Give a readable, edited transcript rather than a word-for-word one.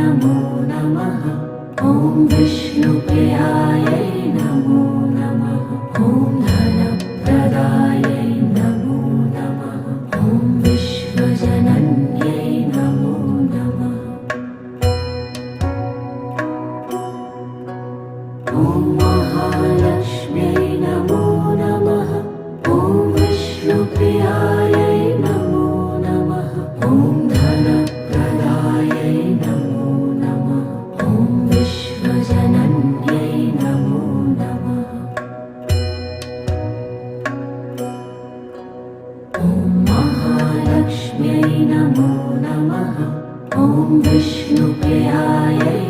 नमो नमः। ॐ विष्णुप्रियायै नमो नमः। ॐ धनप्रदायै नमो नमः। ॐ विश्वजनन्यै नमो नमः। ॐ महालक्ष्म्यै नमो नमः। ॐ विष्णुप्रियायै नमो नमः। ॐ धनप्रदायै नमो नमः। ॐ विश्वजनन्यै नमो नमः। ॐ महालक्ष्म्यै नमो नमः। ॐ विष्णुप्रियायै